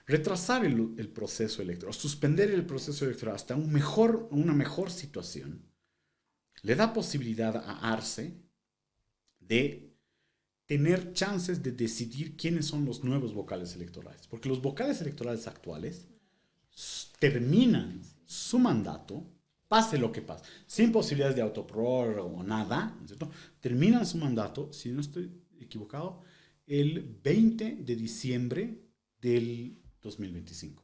Retrasar el proceso electoral, suspender el proceso electoral hasta una mejor situación, le da posibilidad a Arce de tener chances de decidir quiénes son los nuevos vocales electorales. Porque los vocales electorales actuales terminan su mandato, pase lo que pase, sin posibilidades de autoprórroga o nada, ¿no es cierto? Terminan su mandato, si no estoy equivocado, el 20 de diciembre del 2025.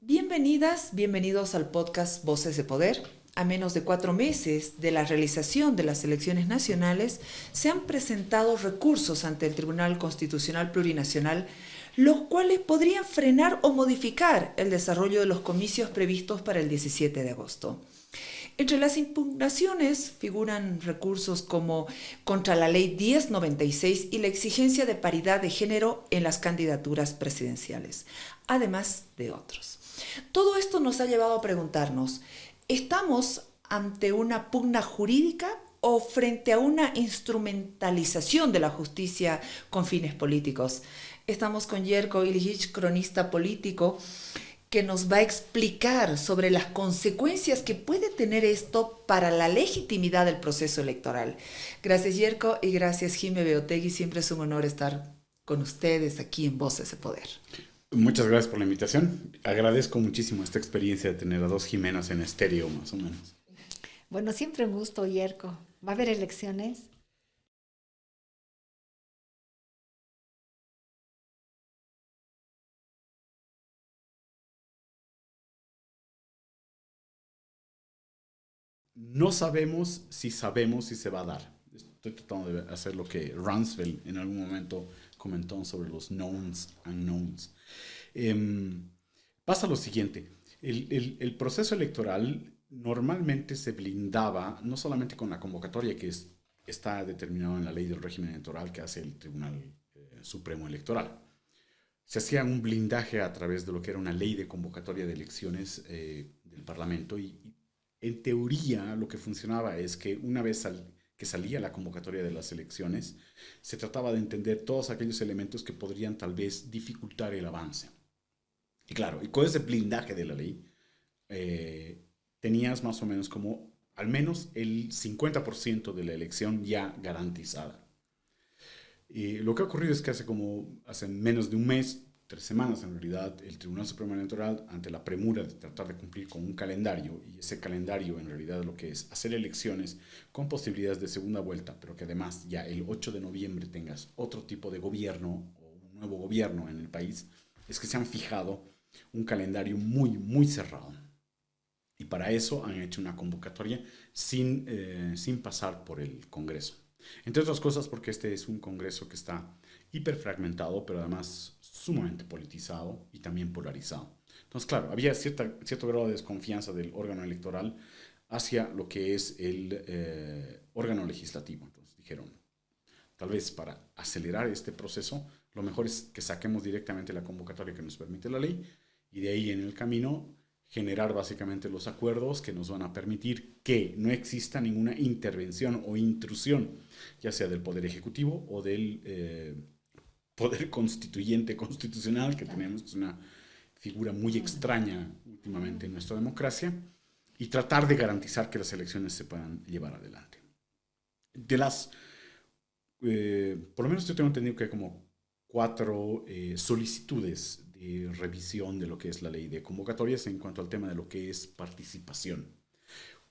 Bienvenidas, bienvenidos al podcast Voces de Poder. A menos de 4 meses de la realización de las elecciones nacionales, se han presentado recursos ante el Tribunal Constitucional Plurinacional, los cuales podrían frenar o modificar el desarrollo de los comicios previstos para el 17 de agosto. Entre las impugnaciones figuran recursos como contra la Ley 1096 y la exigencia de paridad de género en las candidaturas presidenciales, además de otros. Todo esto nos ha llevado a preguntarnos, ¿estamos ante una pugna jurídica o frente a una instrumentalización de la justicia con fines políticos? Estamos con Jerko Ilijic, cronista político, que nos va a explicar sobre las consecuencias que puede tener esto para la legitimidad del proceso electoral. Gracias, Jerko, y gracias, Jime Beotegui. Siempre es un honor estar con ustedes aquí en Voces de Poder. Muchas gracias por la invitación. Agradezco muchísimo esta experiencia de tener a dos Jimenas en estéreo, más o menos. Bueno, siempre un gusto, Yerko. ¿Va a haber elecciones? No sabemos si se va a dar. Estoy tratando de hacer lo que Rumsfeld en algún momento comentó sobre los knowns, unknowns. Pasa lo siguiente, el proceso electoral normalmente se blindaba no solamente con la convocatoria está determinada en la ley del régimen electoral que hace el Tribunal Supremo Electoral. Se hacía un blindaje a través de lo que era una ley de convocatoria de elecciones del Parlamento y en teoría lo que funcionaba es que una vez que salía la convocatoria de las elecciones, se trataba de entender todos aquellos elementos que podrían tal vez dificultar el avance. Y claro, y con ese blindaje de la ley, tenías más o menos como al menos el 50% de la elección ya garantizada. Lo que ha ocurrido es que hace menos de un mes, 3 semanas en realidad, el Tribunal Supremo Electoral, ante la premura de tratar de cumplir con un calendario, y ese calendario en realidad lo que es hacer elecciones con posibilidades de segunda vuelta, pero que además ya el 8 de noviembre tengas otro tipo de gobierno o un nuevo gobierno en el país, es que se han fijado un calendario muy, muy cerrado. Y para eso han hecho una convocatoria sin pasar por el Congreso. Entre otras cosas porque este es un Congreso que está hiperfragmentado, pero además sumamente politizado y también polarizado. Entonces, claro, había cierto grado de desconfianza del órgano electoral hacia lo que es el órgano legislativo. Entonces dijeron, tal vez para acelerar este proceso, lo mejor es que saquemos directamente la convocatoria que nos permite la ley y de ahí en el camino generar básicamente los acuerdos que nos van a permitir que no exista ninguna intervención o intrusión, ya sea del Poder Ejecutivo o del Poder Constituyente constitucional, que tenemos, que es una figura muy extraña últimamente en nuestra democracia, y tratar de garantizar que las elecciones se puedan llevar adelante. Por lo menos yo tengo entendido que hay como 4 solicitudes de revisión de lo que es la ley de convocatorias en cuanto al tema de lo que es participación.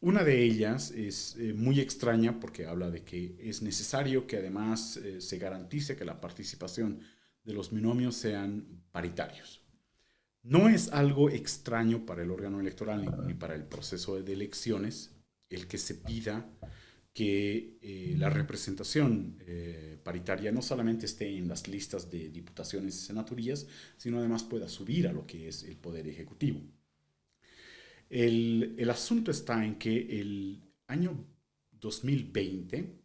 Una de ellas es muy extraña porque habla de que es necesario que además se garantice que la participación de los binomios sean paritarios. No es algo extraño para el órgano electoral ni para el proceso de elecciones el que se pida que la representación paritaria no solamente esté en las listas de diputaciones y senaturías, sino además pueda subir a lo que es el Poder Ejecutivo. El asunto está en que el año 2020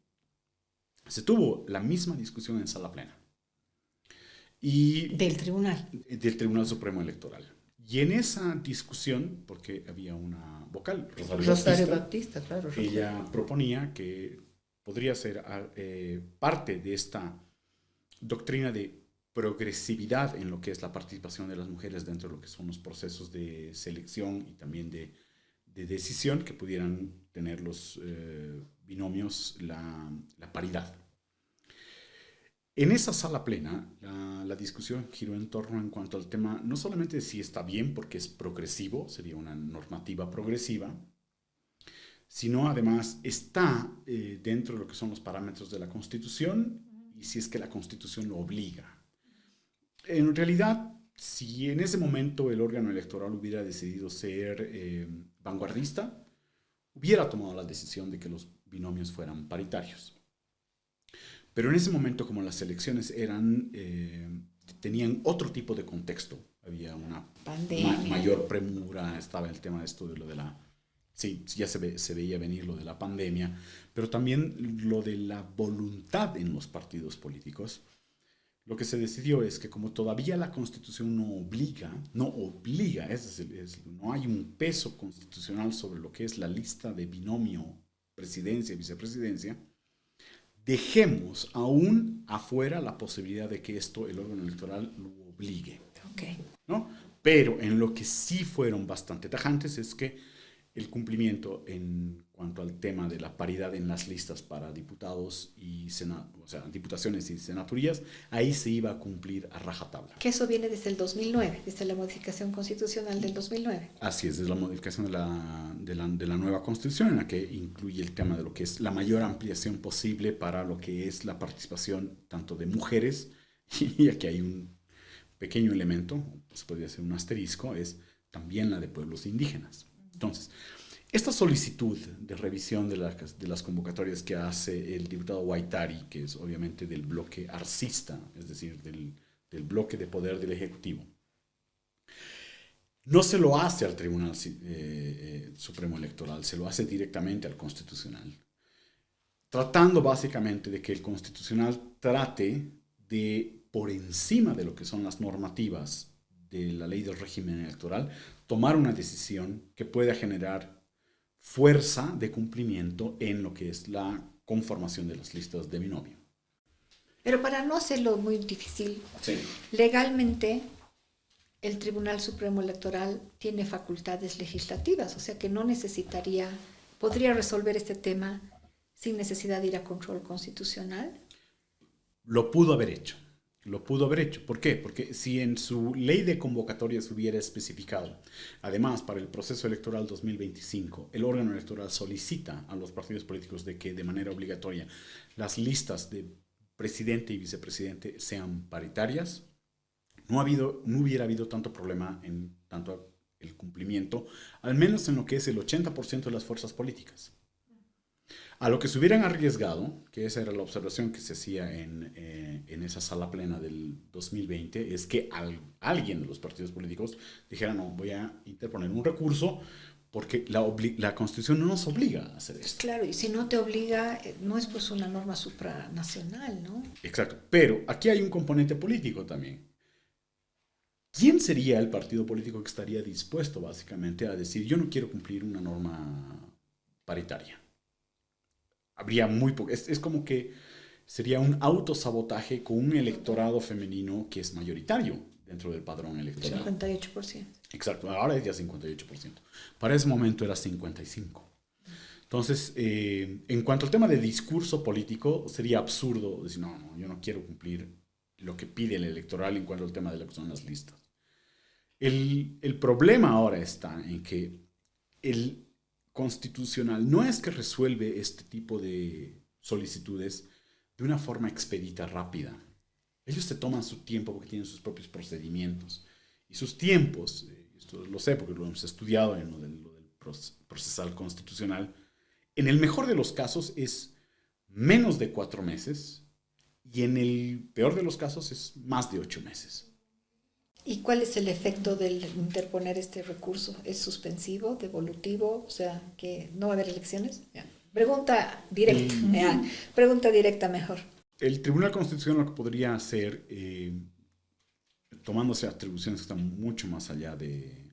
se tuvo la misma discusión en sala plena. Del tribunal. Del Tribunal Supremo Electoral. Y en esa discusión, porque había una vocal, Rosario Baptista, claro. Ella proponía que podría ser parte de esta doctrina de progresividad en lo que es la participación de las mujeres dentro de lo que son los procesos de selección y también de decisión que pudieran tener los binomios la paridad. En esa sala plena, la discusión giró en torno en cuanto al tema, no solamente de si está bien porque es progresivo, sería una normativa progresiva, sino además está dentro de lo que son los parámetros de la Constitución y si es que la Constitución lo obliga. En realidad, si en ese momento el órgano electoral hubiera decidido ser vanguardista, hubiera tomado la decisión de que los binomios fueran paritarios. Pero en ese momento, como las elecciones tenían otro tipo de contexto, había una mayor premura, estaba el tema de esto de lo de la... Sí, ya se veía venir lo de la pandemia, pero también lo de la voluntad en los partidos políticos. Lo que se decidió es que como todavía la Constitución no obliga, es decir, no hay un peso constitucional sobre lo que es la lista de binomio presidencia y vicepresidencia, dejemos aún afuera la posibilidad de que esto el órgano electoral lo obligue. Okay. ¿No? Pero en lo que sí fueron bastante tajantes es que el cumplimiento en cuanto al tema de la paridad en las listas para diputados y diputaciones y senaturías, ahí se iba a cumplir a rajatabla. Que eso viene desde el 2009, desde la modificación constitucional del 2009. Así es, desde la modificación de la nueva constitución, en la que incluye el tema de lo que es la mayor ampliación posible para lo que es la participación tanto de mujeres, y aquí hay un pequeño elemento, se podría hacer un asterisco, es también la de pueblos indígenas. Entonces, esta solicitud de revisión de las convocatorias que hace el diputado Guaitari, que es obviamente del bloque arcista, es decir, del bloque de poder del Ejecutivo, no se lo hace al Tribunal Supremo Electoral, se lo hace directamente al Constitucional, tratando básicamente de que el Constitucional trate de, por encima de lo que son las normativas de la ley del régimen electoral, tomar una decisión que pueda generar fuerza de cumplimiento en lo que es la conformación de las listas de binomio. Pero para no hacerlo muy difícil, sí, legalmente el Tribunal Supremo Electoral tiene facultades legislativas, o sea que podría resolver este tema sin necesidad de ir a control constitucional. Lo pudo haber hecho. ¿Por qué? Porque si en su ley de convocatorias hubiera especificado, además, para el proceso electoral 2025, el órgano electoral solicita a los partidos políticos de que de manera obligatoria las listas de presidente y vicepresidente sean paritarias, no hubiera habido tanto problema en tanto el cumplimiento, al menos en lo que es el 80% de las fuerzas políticas. A lo que se hubieran arriesgado, que esa era la observación que se hacía en esa sala plena del 2020, es que alguien de los partidos políticos dijera, no, voy a interponer un recurso porque la Constitución no nos obliga a hacer esto. Claro, y si no te obliga, no es pues una norma supranacional, ¿no? Exacto, pero aquí hay un componente político también. ¿Quién sería el partido político que estaría dispuesto básicamente a decir, yo no quiero cumplir una norma paritaria? Habría muy poco. Es como que sería un autosabotaje con un electorado femenino que es mayoritario dentro del padrón electoral. 58%. Exacto, ahora es ya 58%. Para ese momento era 55%. Entonces, en cuanto al tema de discurso político, sería absurdo decir, no, yo no quiero cumplir lo que pide el electoral en cuanto al tema de lo que son las listas. El problema ahora está en que el Constitucional no es que resuelve este tipo de solicitudes de una forma expedita, rápida. Ellos se toman su tiempo porque tienen sus propios procedimientos. Y sus tiempos, esto lo sé porque lo hemos estudiado en lo del procesal constitucional, en el mejor de los casos es menos de 4 meses y en el peor de los casos es más de 8 meses. ¿Y cuál es el efecto del interponer este recurso? ¿Es suspensivo, devolutivo? O sea, que no va a haber elecciones. Pregunta directa. Pregunta directa mejor. El Tribunal Constitucional lo que podría hacer, tomándose atribuciones que están mucho más allá de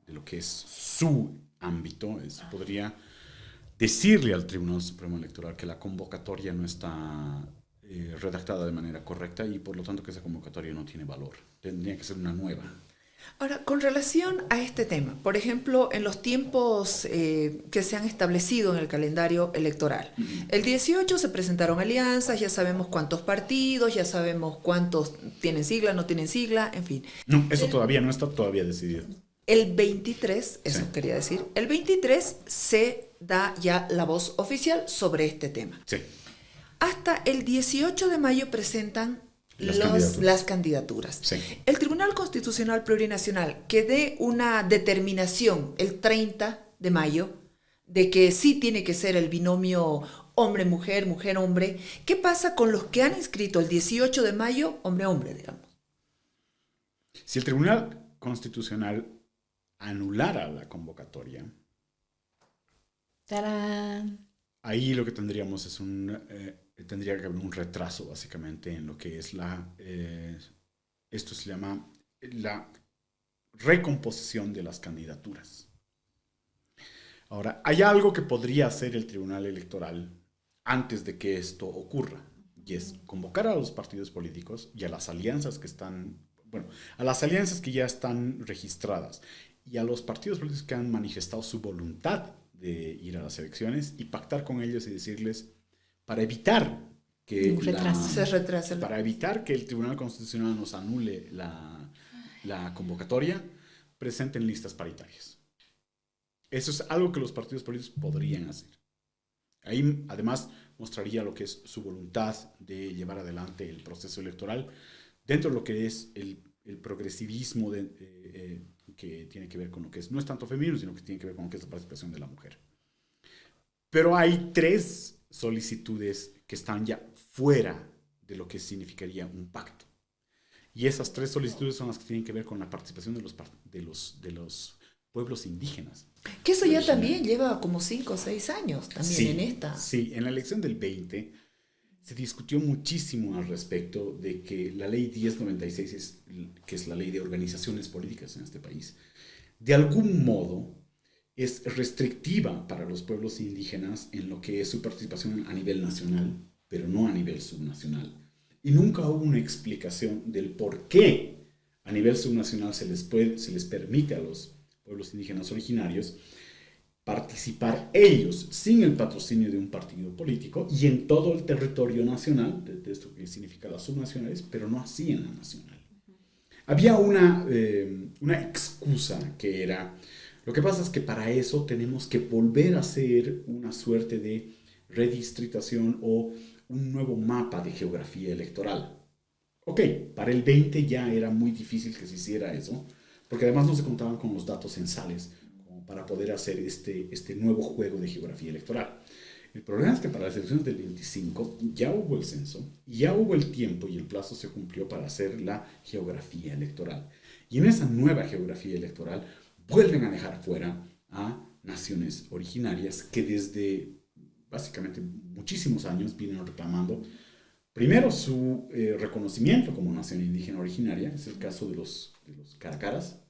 lo que es su ámbito, podría decirle al Tribunal Supremo Electoral que la convocatoria no está redactada de manera correcta y por lo tanto que esa convocatoria no tiene valor. Tendría que ser una nueva. Ahora, con relación a este tema, por ejemplo, en los tiempos que se han establecido en el calendario electoral, el 18 se presentaron alianzas, ya sabemos cuántos partidos, ya sabemos cuántos tienen sigla, no tienen sigla, en fin. No, eso todavía no está todavía decidido. El 23, eso Sí. quería decir, el 23 se da ya la voz oficial sobre este tema. Sí. Hasta el 18 de mayo presentan las candidaturas. Sí. El Tribunal Constitucional Plurinacional que dé una determinación el 30 de mayo de que sí tiene que ser el binomio hombre-mujer, mujer-hombre. ¿Qué pasa con los que han inscrito el 18 de mayo hombre-hombre, digamos? Si el Tribunal Constitucional anulara la convocatoria, ¡Tarán! ahí lo que tendríamos es tendría que haber un retraso básicamente en lo que es esto se llama la recomposición de las candidaturas. Ahora, hay algo que podría hacer el Tribunal Electoral antes de que esto ocurra, y es convocar a los partidos políticos y a las alianzas a las alianzas que ya están registradas y a los partidos políticos que han manifestado su voluntad de ir a las elecciones y pactar con ellos y decirles, para evitar que Se retrase. para evitar que el Tribunal Constitucional nos anule la convocatoria, presenten listas paritarias. Eso es algo que los partidos políticos podrían hacer. Ahí, además, mostraría lo que es su voluntad de llevar adelante el proceso electoral dentro de lo que es el progresivismo que tiene que ver con lo que es, no es tanto femenino, sino que tiene que ver con lo que es la participación de la mujer. Pero hay 3 solicitudes que están ya fuera de lo que significaría un pacto. Y esas 3 solicitudes son las que tienen que ver con la participación de los pueblos indígenas. Que eso ya también lleva como 5 o 6 años también Sí, en esta. Sí, en la elección del 20 se discutió muchísimo al respecto de que la ley 1096, que es la ley de organizaciones políticas en este país, de algún modo es restrictiva para los pueblos indígenas en lo que es su participación a nivel nacional, pero no a nivel subnacional. Y nunca hubo una explicación del por qué a nivel subnacional se les permite a los pueblos indígenas originarios participar ellos sin el patrocinio de un partido político y en todo el territorio nacional, de esto que significa las subnacionales, pero no así en la nacional. Había una excusa que era, lo que pasa es que para eso tenemos que volver a hacer una suerte de redistritación o un nuevo mapa de geografía electoral. Ok, para el 20 ya era muy difícil que se hiciera eso, porque además no se contaban con los datos censales como para poder hacer este nuevo juego de geografía electoral. El problema es que para las elecciones del 25 ya hubo el censo, ya hubo el tiempo y el plazo se cumplió para hacer la geografía electoral. Y en esa nueva geografía electoral vuelven a dejar fuera a naciones originarias que desde básicamente muchísimos años vienen reclamando primero su reconocimiento como nación indígena originaria, es el caso de los caracaras.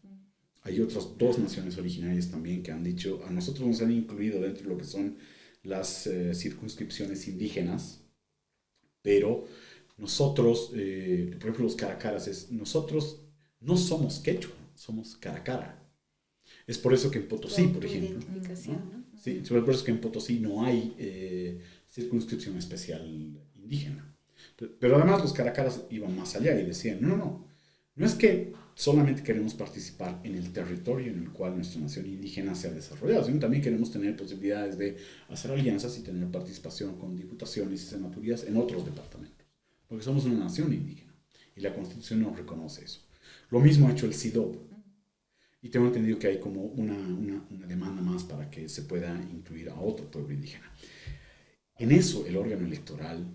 Hay otras 2 naciones originarias también que han dicho, a nosotros nos han incluido dentro de lo que son las circunscripciones indígenas, pero nosotros, por ejemplo los caracaras, nosotros no somos quechua, somos caracara. Es por eso que en Potosí, por ejemplo, ¿no? Sí, es por eso que en Potosí no hay circunscripción especial indígena. Pero además los caracaras iban más allá y decían, no es que solamente queremos participar en el territorio en el cual nuestra nación indígena se ha desarrollado, sino también queremos tener posibilidades de hacer alianzas y tener participación con diputaciones y senaturías en otros departamentos, porque somos una nación indígena y la Constitución nos reconoce eso. Lo mismo ha hecho el CIDOB, y tengo entendido que hay como una demanda más para que se pueda incluir a otro pueblo indígena. En eso el órgano electoral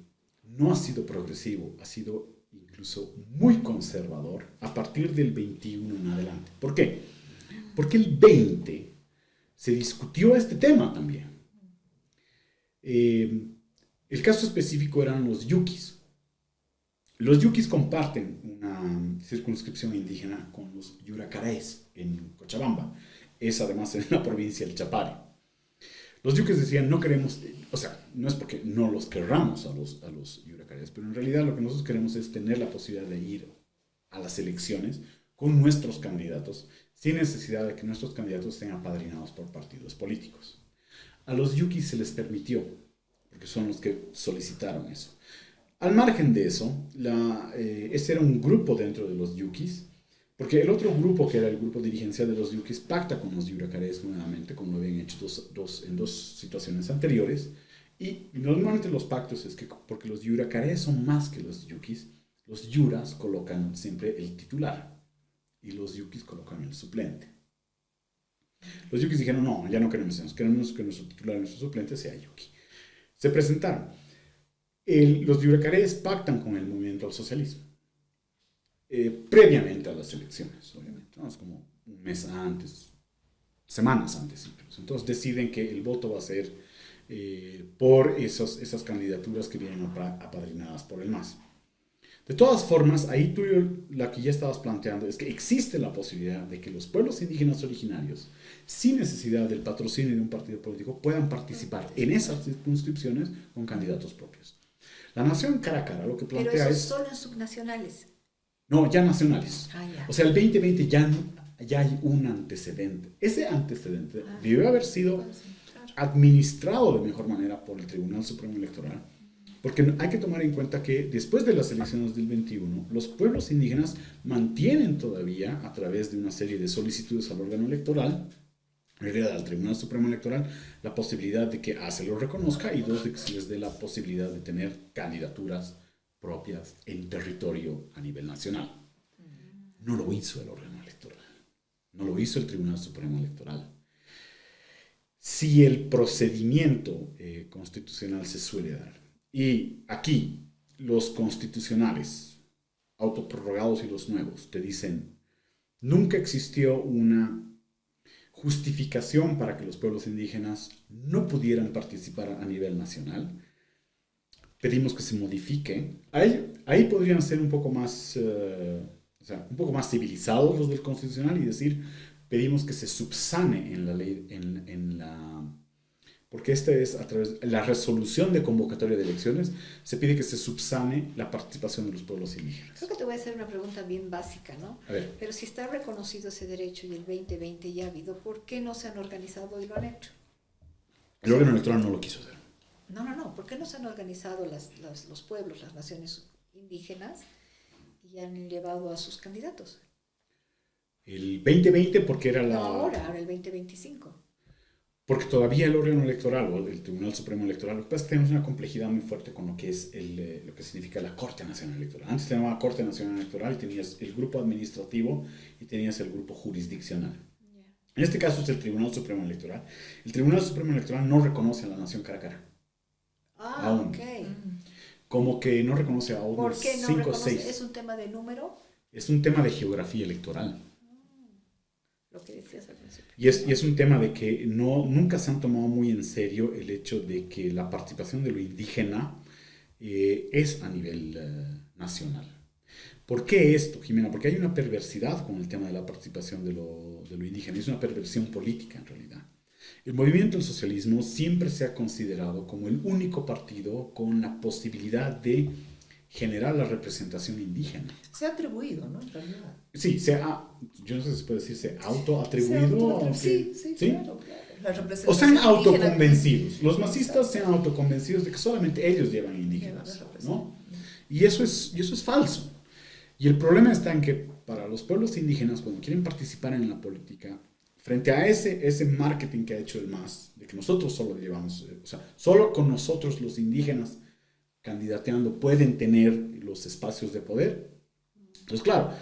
no ha sido progresivo, ha sido incluso muy conservador a partir del 21 en adelante. ¿Por qué? Porque el 20 se discutió este tema también. El caso específico eran los yuquis. Los yuquis comparten una circunscripción indígena con los yuracaraes en Cochabamba. Es además en la provincia del Chapare. Los yuquis decían, no queremos, o sea, no es porque no los querramos a los yuracares, pero en realidad lo que nosotros queremos es tener la posibilidad de ir a las elecciones con nuestros candidatos, sin necesidad de que nuestros candidatos estén apadrinados por partidos políticos. A los yuquis se les permitió, porque son los que solicitaron eso. Al margen de eso, ese era un grupo dentro de los yuquis, porque el otro grupo, que era el grupo dirigencial de los yuquis, pacta con los yuracares nuevamente, como lo habían hecho en dos situaciones anteriores. Y normalmente los pactos es que, porque los yuracares son más que los yuquis, los yuras colocan siempre el titular y los yuquis colocan el suplente. Los yuquis dijeron, no, ya no queremos eso, queremos que nuestro titular y nuestro suplente sea yuki. Se presentaron. Los yuracares pactan con el movimiento al socialismo. Previamente a las elecciones, obviamente, ¿no? Es como un mes antes, semanas antes incluso. Entonces deciden que el voto va a ser por esas candidaturas que vienen apadrinadas por el MAS. De todas formas, ahí tú la que ya estabas planteando es que existe la posibilidad de que los pueblos indígenas originarios, sin necesidad del patrocinio de un partido político, puedan participar en esas circunscripciones con candidatos propios. La nación cara a cara lo que plantea pero esos es... solo subnacionales. No, ya nacionales. Ya. O sea, el 2020 ya hay un antecedente. Ese antecedente debe haber sido administrado de mejor manera por el Tribunal Supremo Electoral, porque hay que tomar en cuenta que después de las elecciones del 21, los pueblos indígenas mantienen todavía, a través de una serie de solicitudes al órgano electoral, en realidad al Tribunal Supremo Electoral, la posibilidad de que se lo reconozca y dos, de que se les dé la posibilidad de tener candidaturas propias en territorio a nivel nacional. No lo hizo el órgano electoral, no lo hizo el Tribunal Supremo Electoral. Si el procedimiento constitucional se suele dar, y aquí los constitucionales, autoprorrogados y los nuevos, te dicen, nunca existió una justificación para que los pueblos indígenas no pudieran participar a nivel nacional, pedimos que se modifique. Ahí podrían ser un poco más, un poco más civilizados los del constitucional y decir, pedimos que se subsane en la ley, porque esta es a través de la resolución de convocatoria de elecciones, se pide que se subsane la participación de los pueblos indígenas. Creo que te voy a hacer una pregunta bien básica, ¿no? A ver. Pero si está reconocido ese derecho y el 2020 ya ha habido, ¿por qué no se han organizado y lo han hecho? El órgano electoral no lo quiso hacer. No. ¿Por qué no se han organizado los pueblos, las naciones indígenas y han llevado a sus candidatos? El 2020 porque era la... No, ahora el 2025. Porque todavía el órgano electoral o el Tribunal Supremo Electoral, lo que pasa es que tenemos una complejidad muy fuerte con lo que es lo que significa la Corte Nacional Electoral. Antes se llamaba Corte Nacional Electoral y tenías el grupo administrativo y tenías el grupo jurisdiccional. En este caso es el Tribunal Supremo Electoral. El Tribunal Supremo Electoral no reconoce a la nación cara a cara. Aún. Ok. Como que no reconoce a ¿Por unos qué no 5 o reconoce? 6. ¿Es un tema de número? Es un tema de geografía electoral. Lo que decías al principio. Y es un tema de que nunca se han tomado muy en serio el hecho de que la participación de lo indígena es a nivel nacional. ¿Por qué esto, Jimena? Porque hay una perversidad con el tema de la participación de lo indígena. Es una perversión política, en realidad. El movimiento del socialismo siempre se ha considerado como el único partido con la posibilidad de generar la representación indígena. Se ha atribuido, ¿no? En realidad. Sí, yo no sé si se puede decir, se ha autoatribuido. Sí, claro. La representación o se han indígena autoconvencidos. Los masistas se han autoconvencidos de que solamente ellos llevan indígenas, ¿no? Y eso es falso. Y el problema está en que para los pueblos indígenas, cuando quieren participar en la política, frente a ese marketing que ha hecho el MAS, de que nosotros solo llevamos, solo con nosotros los indígenas candidateando pueden tener los espacios de poder. Entonces, claro,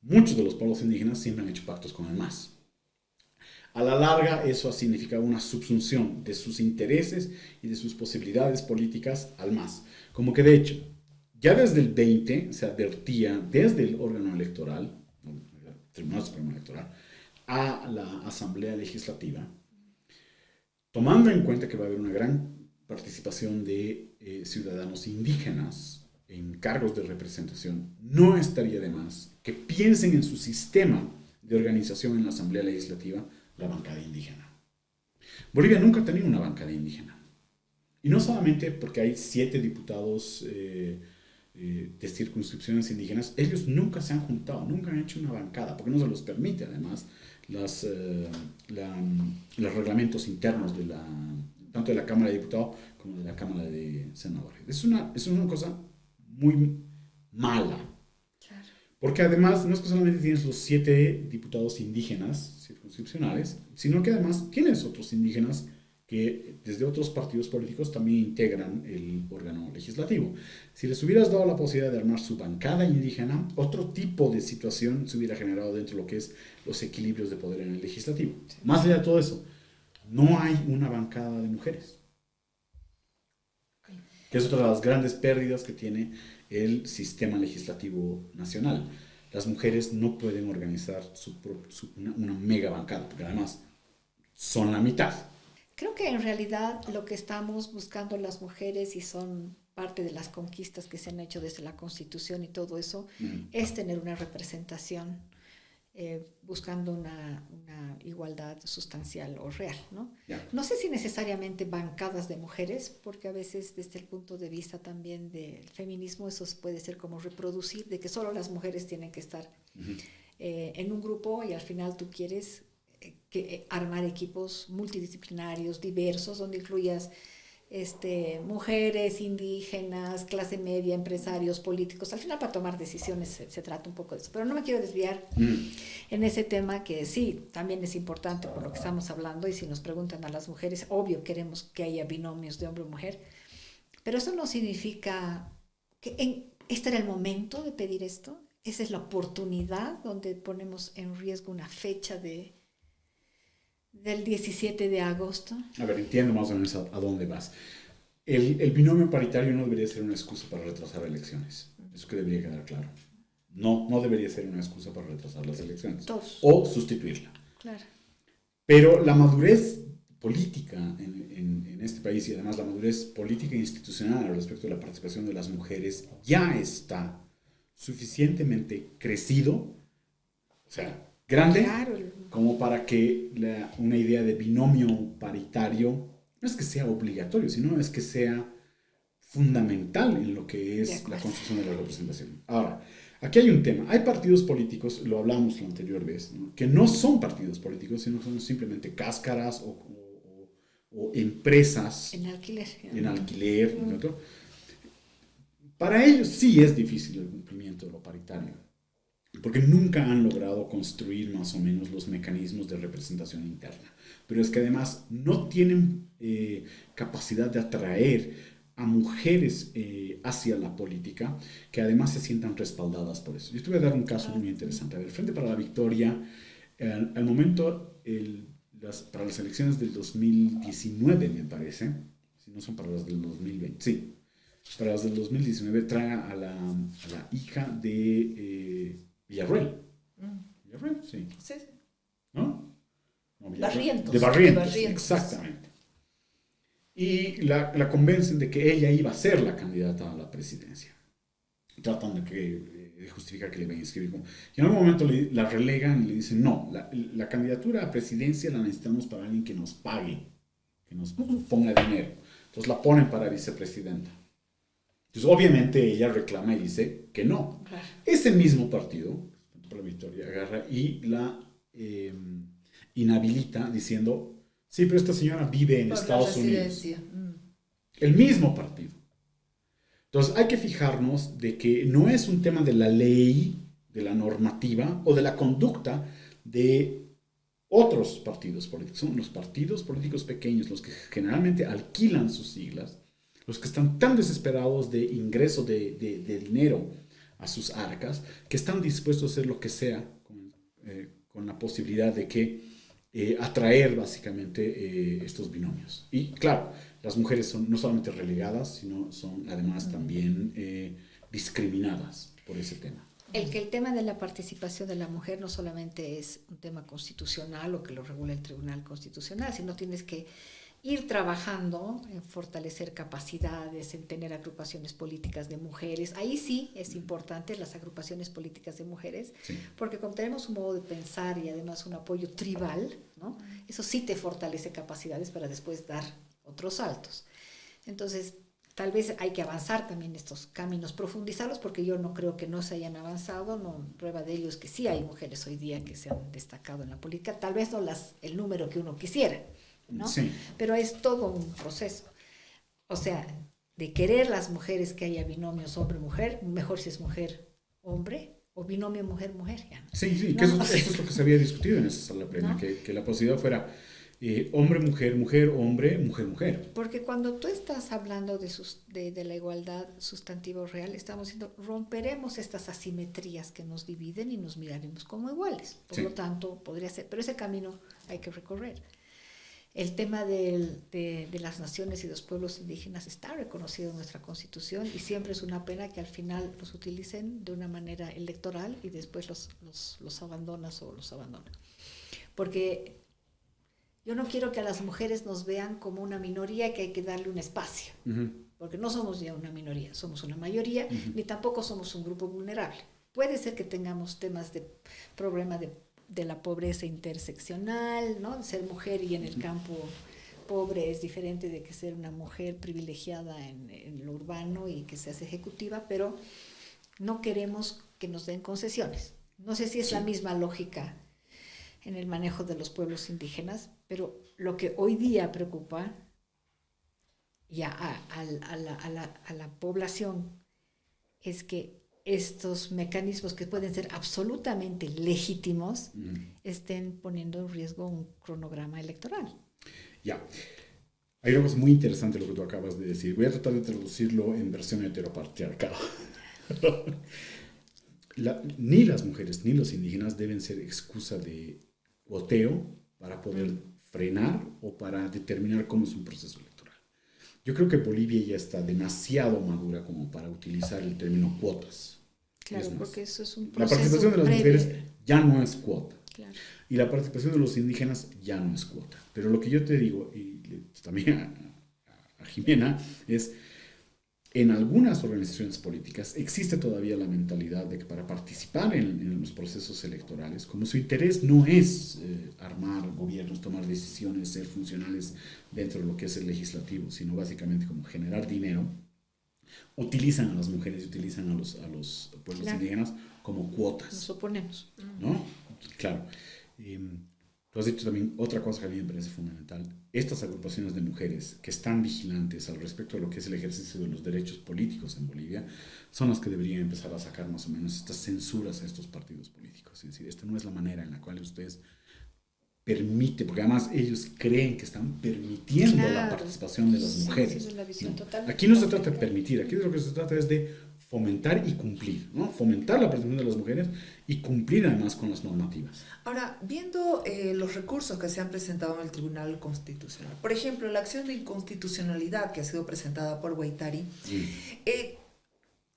muchos de los pueblos indígenas siempre han hecho pactos con el MAS. A la larga, eso ha significado una subsunción de sus intereses y de sus posibilidades políticas al MAS. Como que, de hecho, ya desde el 20 se advertía desde el órgano electoral, el Tribunal Supremo Electoral, a la Asamblea Legislativa, tomando en cuenta que va a haber una gran participación de ciudadanos indígenas en cargos de representación, no estaría de más que piensen en su sistema de organización en la Asamblea Legislativa la bancada indígena. Bolivia nunca ha tenido una bancada indígena. Y no solamente porque hay 7 diputados de circunscripciones indígenas, ellos nunca se han juntado, nunca han hecho una bancada, porque no se los permite además los reglamentos internos tanto de la Cámara de Diputados como de la Cámara de Senadores. Es una cosa muy mala. Claro. Porque además no es que solamente tienes los 7 diputados indígenas circunscripcionales, sino que además tienes otros indígenas que desde otros partidos políticos también integran el órgano legislativo. Si les hubieras dado la posibilidad de armar su bancada indígena, otro tipo de situación se hubiera generado dentro de lo que es los equilibrios de poder en el legislativo. Sí. Más allá de todo eso, no hay una bancada de mujeres, que es otra de las grandes pérdidas que tiene el sistema legislativo nacional. Las mujeres no pueden organizar una mega bancada, porque además son la mitad. Creo que en realidad lo que estamos buscando las mujeres, y son parte de las conquistas que se han hecho desde la Constitución y todo eso, es tener una representación, buscando una igualdad sustancial o real, ¿no? Yeah. No sé si necesariamente bancadas de mujeres, porque a veces desde el punto de vista también del feminismo eso puede ser como reproducir de que solo las mujeres tienen que estar en un grupo, y al final tú quieres armar equipos multidisciplinarios, diversos, donde incluyas mujeres, indígenas, clase media, empresarios, políticos. Al final, para tomar decisiones se trata un poco de eso. Pero no me quiero desviar en ese tema, que sí, también es importante por lo que estamos hablando, y si nos preguntan a las mujeres, obvio queremos que haya binomios de hombre o mujer, pero eso no significa que este era el momento de pedir esto. Esa es la oportunidad donde ponemos en riesgo una fecha del 17 de agosto. A ver, entiendo más o menos a dónde vas. El binomio paritario no debería ser una excusa para retrasar elecciones. Eso que debería quedar claro. No debería ser una excusa para retrasar las elecciones. Todos. O sustituirla. Claro. Pero la madurez política en este país, y además la madurez política e institucional al respecto de la participación de las mujeres, ya está suficientemente crecido, o sea, grande, Claro. como para que una idea de binomio paritario no es que sea obligatorio, sino es que sea fundamental en lo que es la construcción de la representación. Ahora, aquí hay un tema. Hay partidos políticos, lo hablamos la anterior vez, ¿no?, que no son partidos políticos, sino son simplemente cáscaras o empresas En alquiler. En alquiler, ¿no? Para ellos sí es difícil el cumplimiento de lo paritario, porque nunca han logrado construir más o menos los mecanismos de representación interna. Pero es que además no tienen capacidad de atraer a mujeres hacia la política, que además se sientan respaldadas por eso. Yo te voy a dar un caso muy interesante. A ver, Frente para la Victoria, al momento, para las elecciones del 2019, me parece, si no son para las del 2020, sí, para las del 2019, trae a la hija de Villarroel. Villarroel, sí. Sí. ¿No? No, Barrientos. De Barrientos, exactamente. Y la convencen de que ella iba a ser la candidata a la presidencia. Tratan de justificar que le van a inscribir. Y en algún momento la relegan y le dicen, no, la candidatura a presidencia la necesitamos para alguien que nos pague, que nos ponga dinero. Entonces la ponen para vicepresidenta. Entonces obviamente ella reclama y dice que no. Claro. Ese mismo partido, por la Victoria, agarra y la inhabilita diciendo, sí, pero esta señora vive en Estados Unidos. El mismo partido. Entonces hay que fijarnos de que no es un tema de la ley, de la normativa o de la conducta de otros partidos políticos. Son los partidos políticos pequeños los que generalmente alquilan sus siglas, los que están tan desesperados de ingreso de dinero a sus arcas, que están dispuestos a hacer lo que sea con la posibilidad de que atraer básicamente estos binomios. Y claro, las mujeres son no solamente relegadas, sino son además también discriminadas por ese tema. El tema de la participación de la mujer no solamente es un tema constitucional o que lo regula el Tribunal Constitucional, sino tienes que ir trabajando en fortalecer capacidades, en tener agrupaciones políticas de mujeres. Ahí sí es importante las agrupaciones políticas de mujeres, sí, porque como tenemos un modo de pensar y además un apoyo tribal, ¿no? Eso sí te fortalece capacidades para después dar otros saltos. Entonces, tal vez hay que avanzar también estos caminos, profundizarlos, porque yo no creo que no se hayan avanzado. No, prueba de ello es que sí hay mujeres hoy día que se han destacado en la política, tal vez no el número que uno quisiera, ¿no? Sí. Pero es todo un proceso. O sea, de querer las mujeres que haya binomios hombre-mujer, mejor si es mujer-hombre, o binomio mujer-mujer. Ya. Sí, sí, ¿no? Que eso es lo que se había discutido en esa sala plena, ¿no? que la posibilidad fuera hombre-mujer, mujer-hombre, mujer-mujer. Porque cuando tú estás hablando de la igualdad sustantiva real, estamos diciendo, romperemos estas asimetrías que nos dividen y nos miraremos como iguales. Por lo tanto, podría ser, pero ese camino hay que recorrer. El tema de las naciones y los pueblos indígenas está reconocido en nuestra Constitución y siempre es una pena que al final los utilicen de una manera electoral y después los abandonas o los abandonan. Porque yo no quiero que a las mujeres nos vean como una minoría que hay que darle un espacio, porque no somos ya una minoría, somos una mayoría, ni tampoco somos un grupo vulnerable. Puede ser que tengamos temas de problema de la pobreza interseccional, ¿no? Ser mujer y en el campo pobre es diferente de que ser una mujer privilegiada en lo urbano y que se hace ejecutiva, pero no queremos que nos den concesiones. No sé si es la misma lógica en el manejo de los pueblos indígenas, pero lo que hoy día preocupa ya a la población es que estos mecanismos que pueden ser absolutamente legítimos estén poniendo en riesgo un cronograma electoral. Ya. Hay una cosa muy interesante lo que tú acabas de decir. Voy a tratar de traducirlo en versión heteropatriarcal. Ni las mujeres ni los indígenas deben ser excusa de goteo para poder frenar o para determinar cómo es un proceso electoral. Yo creo que Bolivia ya está demasiado madura como para utilizar el término cuotas. Claro, porque eso es un proceso. La participación de las mujeres ya no es cuota. Claro. Y la participación de los indígenas ya no es cuota. Pero lo que yo te digo, y también a Jimena, es en algunas organizaciones políticas existe todavía la mentalidad de que para participar en los procesos electorales, como su interés no es armar gobiernos, tomar decisiones, ser funcionales dentro de lo que es el legislativo, sino básicamente como generar dinero, utilizan a las mujeres y utilizan a los pueblos indígenas como cuotas. Nos oponemos. ¿No? Claro. Tú has dicho también otra cosa que a mí me parece fundamental. Estas agrupaciones de mujeres que están vigilantes al respecto de lo que es el ejercicio de los derechos políticos en Bolivia son las que deberían empezar a sacar más o menos estas censuras a estos partidos políticos. Es decir, esta no es la manera en la cual ustedes permiten, porque además ellos creen que están permitiendo la participación de las mujeres. Esa es la visión total. Aquí no se trata de permitir, aquí de lo que se trata es de fomentar y cumplir, ¿no? Fomentar la participación de las mujeres y cumplir además con las normativas. Ahora, viendo los recursos que se han presentado en el Tribunal Constitucional, por ejemplo, la acción de inconstitucionalidad que ha sido presentada por Guaitari,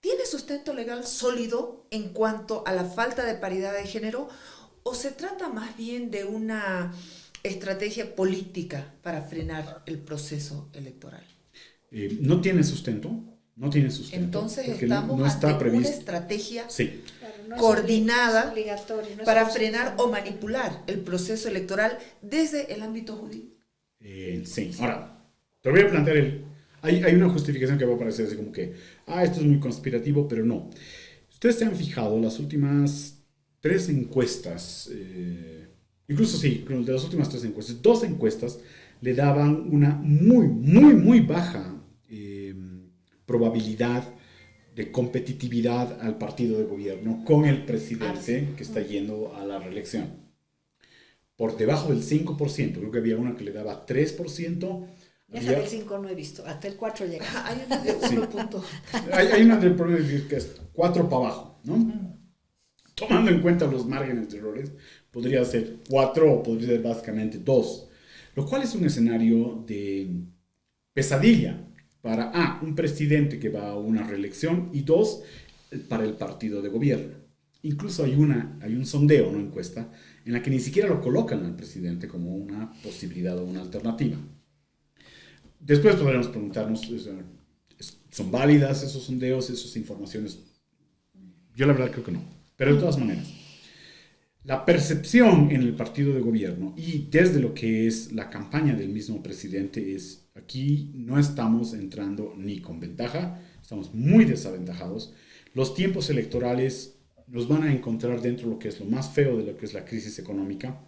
¿tiene sustento legal sólido en cuanto a la falta de paridad de género o se trata más bien de una estrategia política para frenar el proceso electoral? No tiene sustento. No tiene sustento. Entonces estamos ante una estrategia claro, coordinada para frenar o manipular el proceso electoral desde el ámbito judicial. Sí. Ahora, te voy a plantear hay una justificación que va a parecer así como que, esto es muy conspirativo, pero no. Ustedes se han fijado las últimas 3 encuestas, incluso sí, de las últimas 3 encuestas, 2 encuestas le daban una muy, muy, muy baja probabilidad de competitividad al partido de gobierno con el presidente que está yendo a la reelección. Por debajo del 5%, creo que había una que le daba 3%. Esa del 5 no he visto, hasta el 4 llega. Hay una de 1 punto. Hay una del promedio que es 4 para abajo, ¿no? Tomando en cuenta los márgenes de errores, podría ser 4 o podría ser básicamente 2. Lo cual es un escenario de pesadilla para un presidente que va a una reelección y 2, para el partido de gobierno. Incluso hay un sondeo, una encuesta, en la que ni siquiera lo colocan al presidente como una posibilidad o una alternativa. Después podremos preguntarnos, ¿son válidas esos sondeos, esas informaciones? Yo la verdad creo que no. Pero de todas maneras, la percepción en el partido de gobierno y desde lo que es la campaña del mismo presidente es, aquí no estamos entrando ni con ventaja, estamos muy desaventajados. Los tiempos electorales nos van a encontrar dentro de lo que es lo más feo de lo que es la crisis económica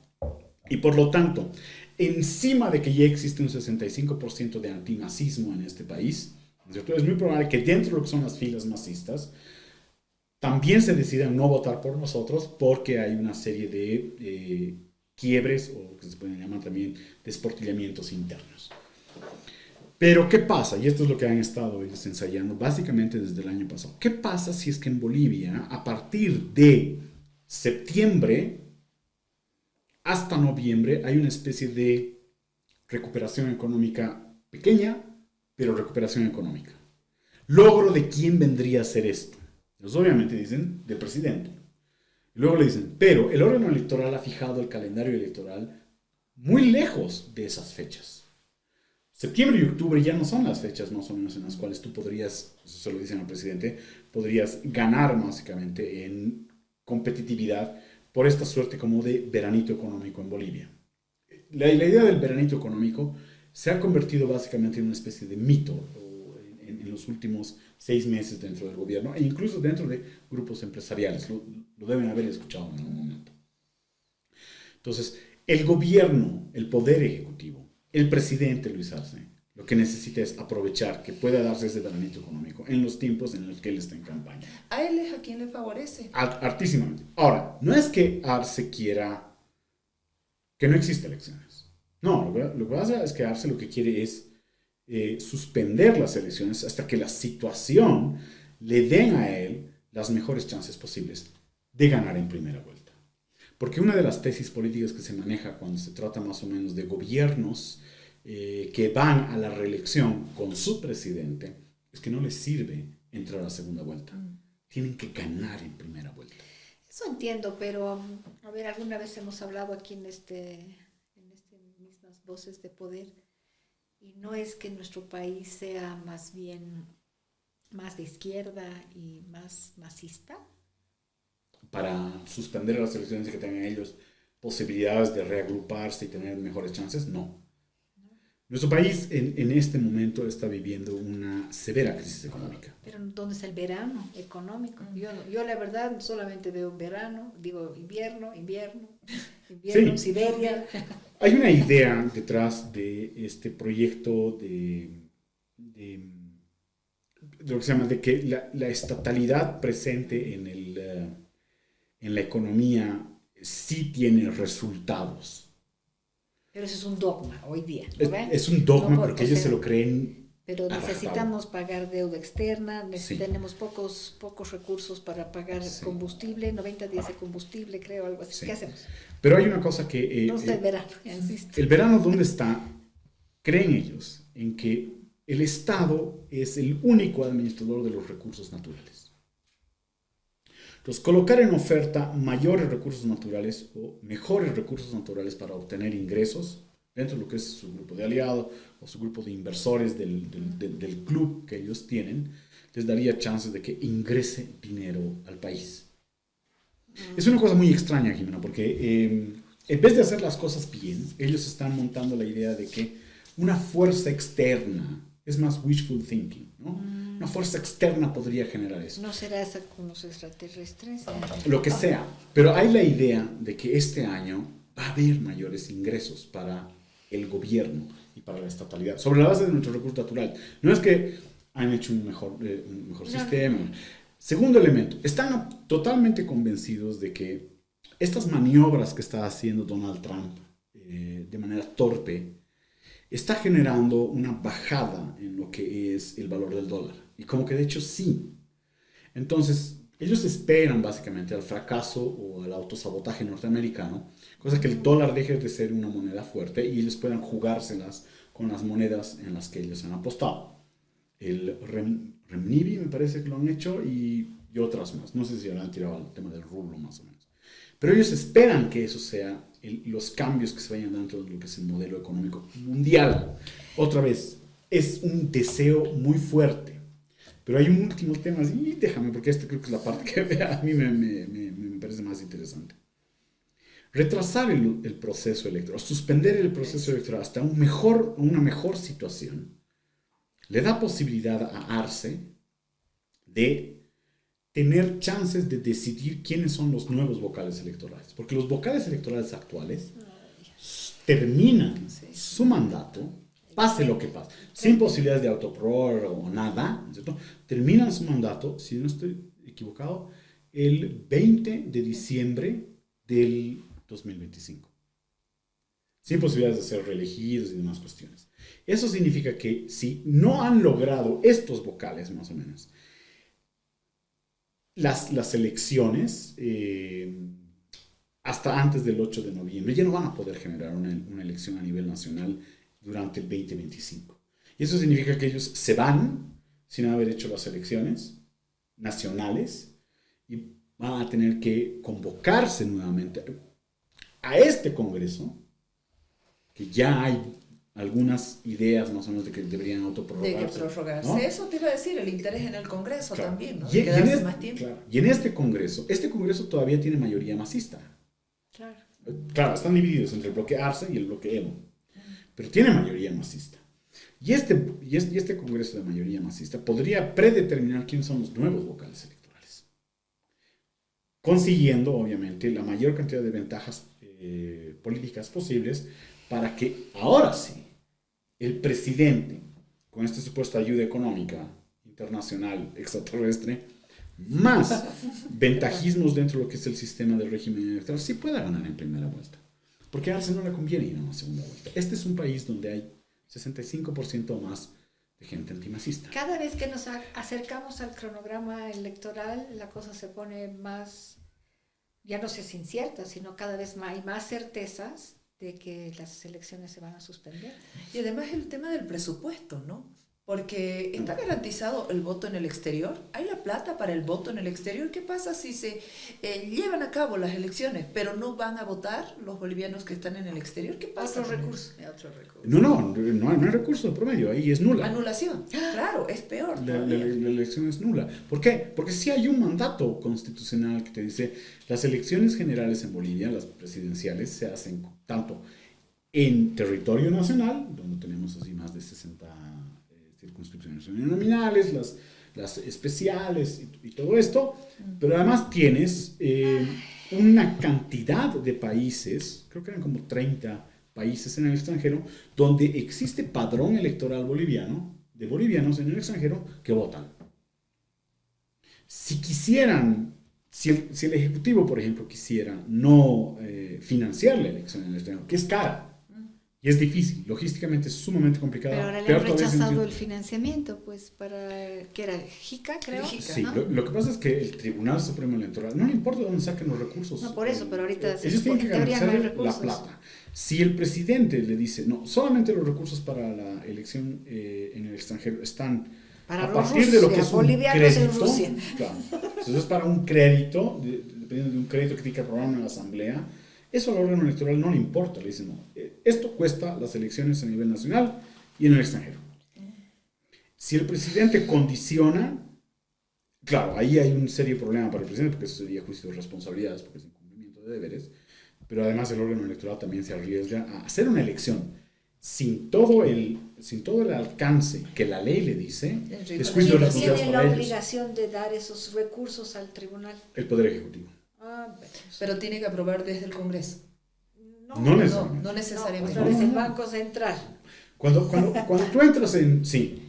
y por lo tanto, encima de que ya existe un 65% de antimasismo en este país, ¿cierto? Es muy probable que dentro de lo que son las filas masistas también se decidan no votar por nosotros porque hay una serie de quiebres o que se pueden llamar también desportillamientos internos. Pero, ¿qué pasa? Y esto es lo que han estado ellos ensayando básicamente desde el año pasado. ¿Qué pasa si es que en Bolivia, a partir de septiembre hasta noviembre, hay una especie de recuperación económica pequeña, pero recuperación económica? ¿Logro de quién vendría a ser esto? Pues obviamente dicen del presidente. Y luego le dicen, pero el órgano electoral ha fijado el calendario electoral muy lejos de esas fechas. Septiembre y octubre ya no son las fechas más o menos en las cuales tú podrías, eso se lo dicen al presidente, podrías ganar básicamente en competitividad por esta suerte como de veranito económico en Bolivia. La idea del veranito económico se ha convertido básicamente en una especie de mito en los últimos 6 meses dentro del gobierno e incluso dentro de grupos empresariales. Lo deben haber escuchado en algún momento. Entonces, el gobierno, el poder ejecutivo, el presidente Luis Arce, lo que necesita es aprovechar que pueda darse ese veranito económico en los tiempos en los que él está en campaña. ¿A él es a quien le favorece? Hartísimamente. Ahora, no es que Arce quiera que no exista elecciones. No, lo que pasa es que Arce lo que quiere es suspender las elecciones hasta que la situación le den a él las mejores chances posibles de ganar en primera vuelta. Porque una de las tesis políticas que se maneja cuando se trata más o menos de gobiernos que van a la reelección con su presidente es que no les sirve entrar a segunda vuelta. Tienen que ganar en primera vuelta. Eso entiendo, pero a ver, alguna vez hemos hablado aquí en mismas voces de poder y no es que nuestro país sea más bien más de izquierda y más masista. Para suspender las elecciones y que tengan ellos posibilidades de reagruparse y tener mejores chances, no. Nuestro país en este momento está viviendo una severa crisis económica. Pero ¿dónde está el verano económico? Yo la verdad solamente veo verano, digo invierno, sí. Siberia. Hay una idea detrás de este proyecto de lo que se llama de que la estatalidad presente en la economía sí tiene resultados. Pero eso es un dogma hoy día. Es un dogma porque ellos se lo creen. Pero necesitamos pagar deuda externa, sí. Tenemos pocos recursos para pagar combustible, 90 días de combustible, creo, algo así. Sí. ¿Qué hacemos? Pero hay una cosa que... no está el verano, insisto. El verano, ¿dónde está? Creen ellos en que el Estado es el único administrador de los recursos naturales. Entonces, colocar en oferta mayores recursos naturales o mejores recursos naturales para obtener ingresos dentro de lo que es su grupo de aliados o su grupo de inversores del club que ellos tienen, les daría chances de que ingrese dinero al país. Es una cosa muy extraña, Jimena, porque en vez de hacer las cosas bien, ellos están montando la idea de que una fuerza externa, es más wishful thinking, ¿no? Una fuerza externa podría generar eso. ¿No será esa con los extraterrestres? Lo que sea, pero hay la idea de que este año va a haber mayores ingresos para el gobierno y para la estatalidad, sobre la base de nuestro recurso natural. No es que han hecho un mejor sistema. Segundo elemento, están totalmente convencidos de que estas maniobras que está haciendo Donald Trump de manera torpe está generando una bajada en lo que es el valor del dólar. Y como que de hecho sí. Entonces, ellos esperan básicamente al fracaso o al autosabotaje norteamericano, cosa que el dólar deje de ser una moneda fuerte y ellos puedan jugárselas con las monedas en las que ellos han apostado. El Remnivi me parece que lo han hecho y otras más. No sé si han tirado al tema del rublo más o menos. Pero ellos esperan que eso sea los cambios que se vayan dando en lo que es el modelo económico mundial. Otra vez, es un deseo muy fuerte. Pero hay un último tema, y déjame, porque este creo que es la parte que a mí me parece más interesante. Retrasar el proceso electoral, suspender el proceso electoral hasta una mejor situación, le da posibilidad a Arce de tener chances de decidir quiénes son los nuevos vocales electorales. Porque los vocales electorales actuales terminan su mandato, pase lo que pase, sin posibilidades de autoprórroga o nada, ¿cierto? Terminan su mandato, si no estoy equivocado, el 20 de diciembre del 2025. Sin posibilidades de ser reelegidos y demás cuestiones. Eso significa que si no han logrado estos vocales, más o menos, las elecciones, hasta antes del 8 de noviembre, ya no van a poder generar una elección a nivel nacional durante el 2025. Y eso significa que ellos se van sin haber hecho las elecciones nacionales y van a tener que convocarse nuevamente a este Congreso, que ya hay algunas ideas más o menos de que deberían autoprorrogarse. De que prorrogarse. ¿No? Eso te iba a decir, el interés en el Congreso Claro. también, ¿no? Y, De quedarse más tiempo. claro, y en este Congreso todavía tiene mayoría masista. Claro. Claro, están divididos entre el bloque Arce y el bloque Evo, pero tiene mayoría masista. Y este Congreso de mayoría masista podría predeterminar quiénes son los nuevos vocales electorales, consiguiendo, obviamente, la mayor cantidad de ventajas políticas posibles para que ahora sí el presidente, con esta supuesta ayuda económica internacional extraterrestre, más ventajismos dentro de lo que es el sistema del régimen electoral, sí pueda ganar en primera vuelta. Porque a Arce no le conviene ir a una segunda vuelta. Este es un país donde hay 65% o más de gente antimacista. Cada vez que nos acercamos al cronograma electoral, la cosa se pone más, ya no sé si incierta, sino cada vez hay más certezas de que las elecciones se van a suspender. Y además el tema del presupuesto, ¿no? Porque está garantizado el voto en el exterior. Hay la plata para el voto en el exterior. ¿Qué pasa si se llevan a cabo las elecciones, pero no van a votar los bolivianos que están en el exterior? ¿Qué pasa? Otro recurso. No hay recurso de promedio, ahí es nula. Anulación. Claro, es peor. La elección es nula. ¿Por qué? Porque sí hay un mandato constitucional que te dice las elecciones generales en Bolivia, las presidenciales, se hacen tanto en territorio nacional, donde tenemos así más de 60 circunscripciones nominales, las especiales y todo esto, pero además tienes una cantidad de países, creo que eran como 30 países en el extranjero, donde existe padrón electoral boliviano, de bolivianos en el extranjero que votan. Si quisieran, si el Ejecutivo, por ejemplo, quisiera no financiar la elección en el extranjero, que es cara, y es difícil, logísticamente es sumamente complicado. Pero ahora le han rechazado el financiamiento, pues, para, ¿qué era? ¿JICA, creo? JICA, Sí, ¿no? lo que pasa es que el Tribunal Supremo Electoral, no le importa de dónde saquen los recursos. No, por eso, pero ahorita ellos tienen que en teoría no hay garantizar la recursos. plata. Si el presidente le dice, no, solamente los recursos para la elección en el extranjero están Para a los partir de lo que es un bolivianos en crédito. Rusia. Claro. Entonces es para un crédito, dependiendo de un crédito que tiene que aprobar en la asamblea. Eso al órgano electoral no le importa, le dicen, no, esto cuesta las elecciones a nivel nacional y en el extranjero. Si el presidente condiciona, claro, ahí hay un serio problema para el presidente, porque eso sería juicio de responsabilidades, porque es incumplimiento de deberes, pero además el órgano electoral también se arriesga a hacer una elección sin todo el alcance que la ley le dice, es juicio de ¿Quién responsabilidades tiene la para ellos. obligación de dar esos recursos al tribunal? El Poder Ejecutivo. Pero tiene que aprobar desde el Congreso. No necesariamente. No necesariamente. Otra vez el Banco Central. Cuando tú entras en, sí,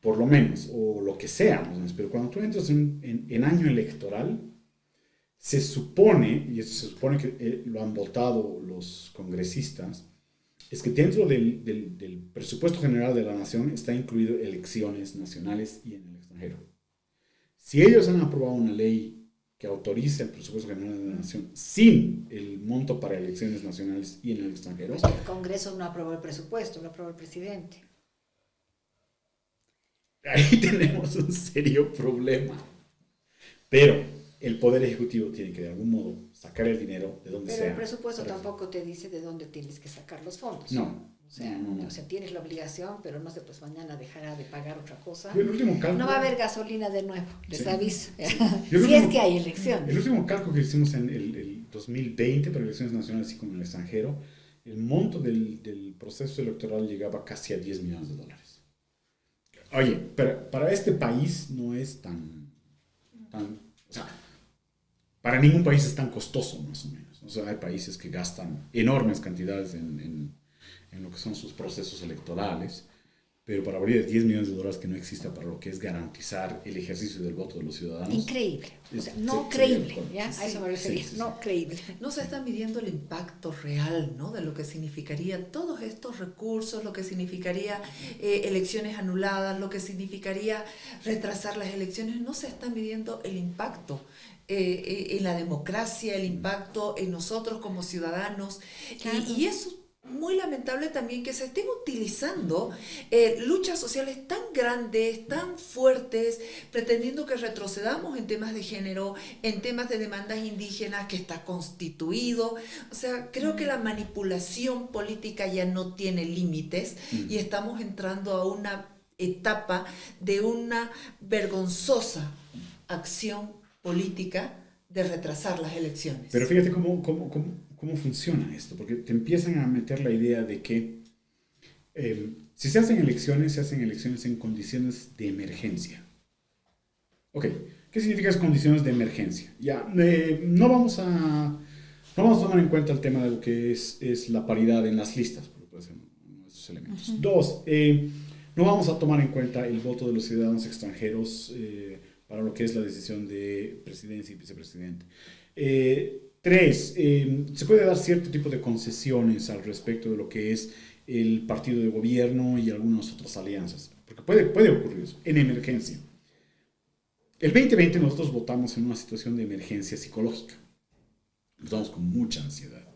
por lo menos, o lo que sea, ¿no? Pero cuando tú entras en año electoral, se supone, y se supone que lo han votado los congresistas, es que dentro del presupuesto general de la nación está incluido elecciones nacionales y en el extranjero. Si ellos han aprobado una ley que autorice el presupuesto general de la nación sin el monto para elecciones nacionales y en el extranjero, Pues el Congreso no aprobó el presupuesto, lo aprobó el presidente. ahí tenemos un serio problema. Pero el Poder Ejecutivo tiene que de algún modo sacar el dinero de donde Pero sea. el presupuesto para- tampoco te dice de dónde tienes que sacar los fondos. No. O sea, No. o sea, tienes la obligación, pero no sé, pues mañana dejará de pagar otra cosa. El último cálculo, No va a haber gasolina de nuevo, les Sí. aviso. Y el Si último- es que hay elecciones. El último cálculo que hicimos en el 2020 para elecciones nacionales y como en el extranjero, el monto del proceso electoral llegaba casi a $10 millones. Oye, pero para este país no es tan, o sea, para ningún país es tan costoso, más o menos. O sea, hay países que gastan enormes cantidades en lo que son sus procesos electorales, pero para abrir de $10 millones que no exista para lo que es garantizar el ejercicio del voto de los ciudadanos. Increíble. O sea, no Sí, creíble, sí, ¿ya? sí, A eso me refería. sí. No creíble. No se está midiendo el impacto real, ¿no? De lo que significaría todos estos recursos, lo que significaría elecciones anuladas, lo que significaría retrasar las elecciones. No se está midiendo el impacto en la democracia, el impacto en nosotros como ciudadanos. Claro. Y eso es muy lamentable también que se estén utilizando luchas sociales tan grandes, tan fuertes, pretendiendo que retrocedamos en temas de género, en temas de demandas indígenas que está constituido. O sea, creo que la manipulación política ya no tiene límites y estamos entrando a una etapa de una vergonzosa acción política de retrasar las elecciones. Pero fíjate cómo funciona esto, porque te empiezan a meter la idea de que si se hacen elecciones en condiciones de emergencia. Ok, ¿qué significa esas condiciones de emergencia? Ya, no vamos a tomar en cuenta el tema de lo que es la paridad en las listas, porque puede ser uno de esos elementos. Uh-huh. Dos, no vamos a tomar en cuenta el voto de los ciudadanos extranjeros para lo que es la decisión de presidencia y vicepresidente. Tres, se puede dar cierto tipo de concesiones al respecto de lo que es el partido de gobierno y algunas otras alianzas, porque puede ocurrir eso, en emergencia. El 2020 nosotros votamos en una situación de emergencia psicológica, votamos con mucha ansiedad.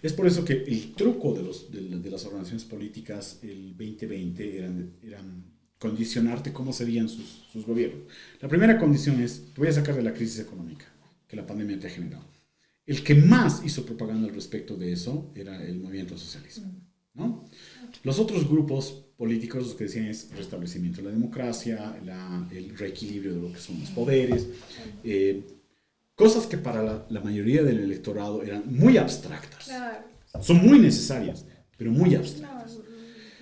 Es por eso que el truco de las organizaciones políticas el 2020 eran condicionarte cómo serían sus gobiernos. La primera condición es, te voy a sacar de la crisis económica que la pandemia te ha generado. El que más hizo propaganda al respecto de eso era el movimiento socialista, ¿no? Los otros grupos políticos los que decían es restablecimiento de la democracia, el reequilibrio de lo que son los poderes, cosas que para la mayoría del electorado eran muy abstractas. Claro. Son muy necesarias, pero muy abstractas.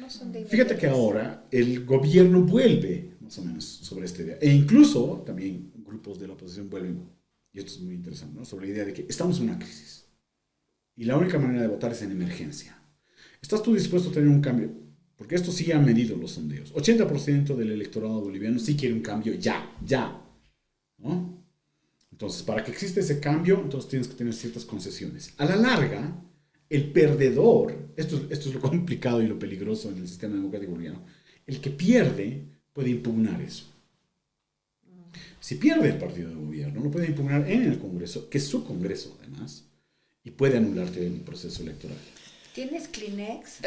No son de Fíjate que ahora el gobierno vuelve más o menos sobre esta idea, e incluso también grupos de la oposición vuelven, y esto es muy interesante, ¿no? Sobre la idea de que estamos en una crisis y la única manera de votar es en emergencia. ¿Estás tú dispuesto a tener un cambio? Porque esto sí han medido los sondeos. 80% del electorado boliviano sí quiere un cambio ya, ¿no? Entonces, para que exista ese cambio, entonces tienes que tener ciertas concesiones. A la larga, el perdedor, esto es lo complicado y lo peligroso en el sistema democrático boliviano, el que pierde puede impugnar eso. Si pierde el partido de gobierno, lo puede impugnar en el Congreso, que es su Congreso además, y puede anularte el proceso electoral. ¿Tienes Kleenex?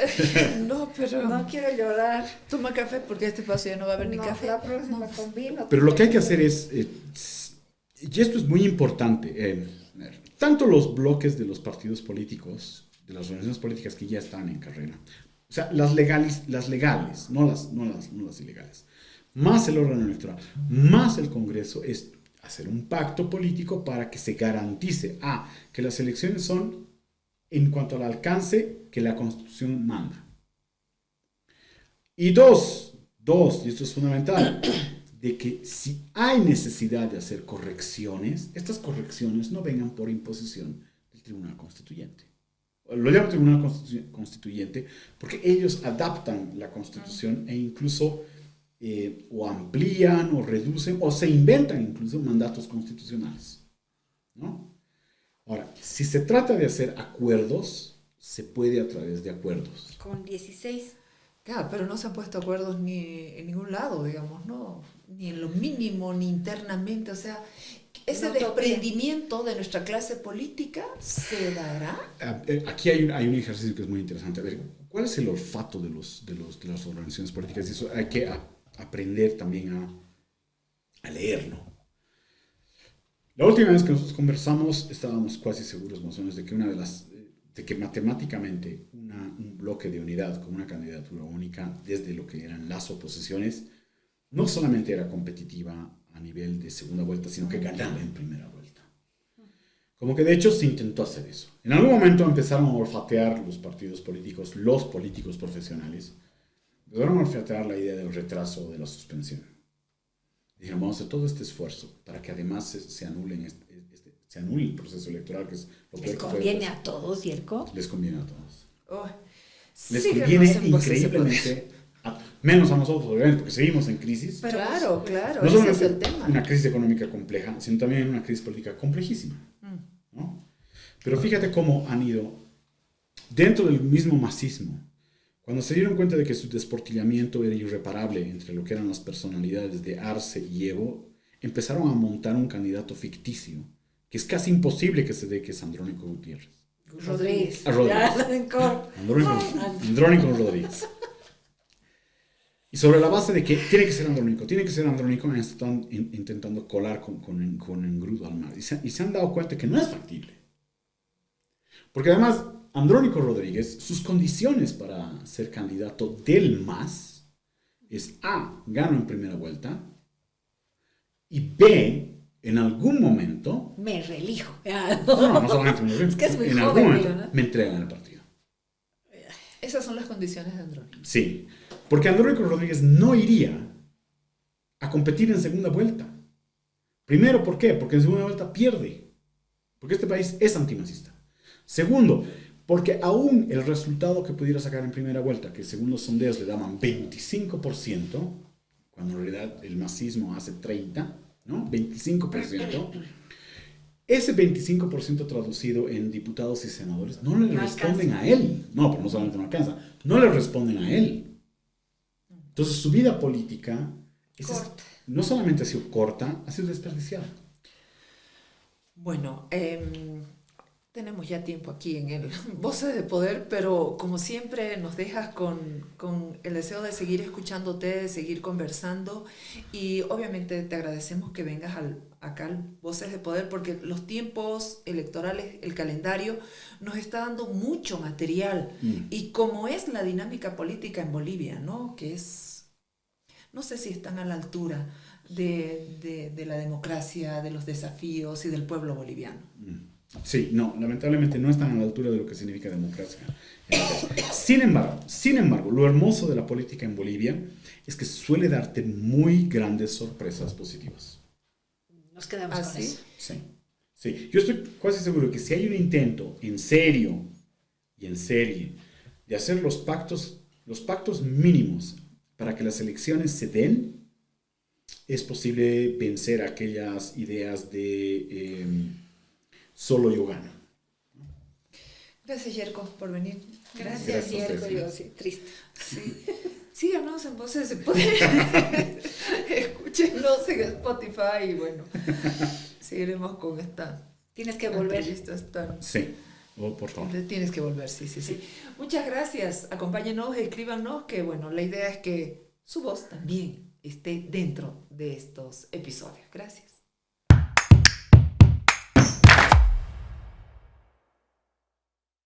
No, pero No quiero llorar. toma café porque este paso ya no va a haber ni No, café. la próxima con vino. Pero lo que hay que hacer es, y esto es muy importante, tanto los bloques de los partidos políticos, de las organizaciones políticas que ya están en carrera, o sea, las legales, no las ilegales, más el órgano electoral, más el Congreso, es hacer un pacto político para que se garantice, que las elecciones son en cuanto al alcance que la Constitución manda. Y dos, y esto es fundamental, de que si hay necesidad de hacer correcciones, estas correcciones no vengan por imposición del Tribunal Constituyente. Lo llamo Tribunal Constituyente porque ellos adaptan la Constitución e incluso o amplían o reducen o se inventan incluso mandatos constitucionales, ¿no? Ahora, si se trata de hacer acuerdos, se puede a través de acuerdos. Con 16. Claro, pero no se han puesto acuerdos ni en ningún lado, digamos, ¿no? Ni en lo mínimo, ni internamente. O sea, ese No, desprendimiento de nuestra clase política se dará. Aquí hay un ejercicio que es muy interesante. A ver, ¿cuál es el olfato de las organizaciones políticas? Y eso hay que aprender también a leerlo. La última vez que nosotros conversamos estábamos casi seguros más o menos de que una de las de que matemáticamente un bloque de unidad con una candidatura única, desde lo que eran las oposiciones, no solamente era competitiva a nivel de segunda vuelta, sino que ganaba en primera vuelta. Como que de hecho se intentó hacer eso. En algún momento empezaron a olfatear los partidos políticos, los políticos profesionales, empezaron a olfatear la idea del retraso de la suspensión. Dijeron, vamos a hacer todo este esfuerzo para que además se anule el proceso electoral, que es lo ¿Les peor que puede conviene pasar. a todos, Yerko? Les conviene a todos. Oh, Les síguenos conviene en Voces de Poder. increíblemente, menos a nosotros, obviamente, porque seguimos en crisis. Pero Claro, No claro, ese es solamente el tema. una crisis económica compleja, sino también una crisis política complejísima, ¿no? Pero fíjate cómo han ido dentro del mismo masismo. Cuando se dieron cuenta de que su desportillamiento era irreparable entre lo que eran las personalidades de Arce y Evo, empezaron a montar un candidato ficticio, que es casi imposible que se dé, que es Andrónico Gutiérrez. Rodríguez. Rodríguez. Ya, Rencor. Andrónico Rodríguez. Y sobre la base de que tiene que ser Andrónico, están intentando colar con engrudo al mar. Y se han dado cuenta que no es factible. Porque además, Andrónico Rodríguez, sus condiciones para ser candidato del MAS es A, gano en primera vuelta, y B, en algún momento, Me reelijo. no solamente me Es que es muy en algún joven, momento ¿no? me entregan el partido. Esas son las condiciones de Andrónico. Sí, porque Andrónico Rodríguez no iría a competir en segunda vuelta. Primero, ¿por qué? Porque en segunda vuelta pierde. Porque este país es antimacista. Segundo, porque aún el resultado que pudiera sacar en primera vuelta, que según los sondeos le daban 25%, cuando en realidad el masismo hace 30%, ¿no? 25%, ese 25% traducido en diputados y senadores no le No responden alcanza. a él. No, pero no solamente no alcanza, no le responden a él. Entonces su vida política Corta. no solamente ha sido corta, ha sido desperdiciada. Bueno, tenemos ya tiempo aquí en el Voces de Poder, pero como siempre nos dejas con el deseo de seguir escuchándote, de seguir conversando, y obviamente te agradecemos que vengas acá al Voces de Poder, porque los tiempos electorales, el calendario, nos está dando mucho material. Y como es la dinámica política en Bolivia, ¿no? Que es, no sé si están a la altura de la democracia, de los desafíos y del pueblo boliviano. Sí, no, lamentablemente no están a la altura de lo que significa democracia. Sin embargo, lo hermoso de la política en Bolivia es que suele darte muy grandes sorpresas positivas. Nos quedamos ¿Ah, con sí? eso. Sí. Yo estoy casi seguro que si hay un intento en serio y en serie de hacer los pactos mínimos para que las elecciones se den, es posible vencer aquellas ideas de solo yo gano. Gracias, Yerko, por venir. Gracias, Gracias, Yerko. Ceci. Yo sí, triste. Sí. Síganos en Voces de Poder. Escúchenos en Spotify y bueno, seguiremos con esta Tienes que volver. entrevistas tan... Sí, por favor. Tienes que volver, sí. Muchas gracias. Acompáñenos, escríbanos, que bueno, la idea es que su voz también esté dentro de estos episodios. Gracias.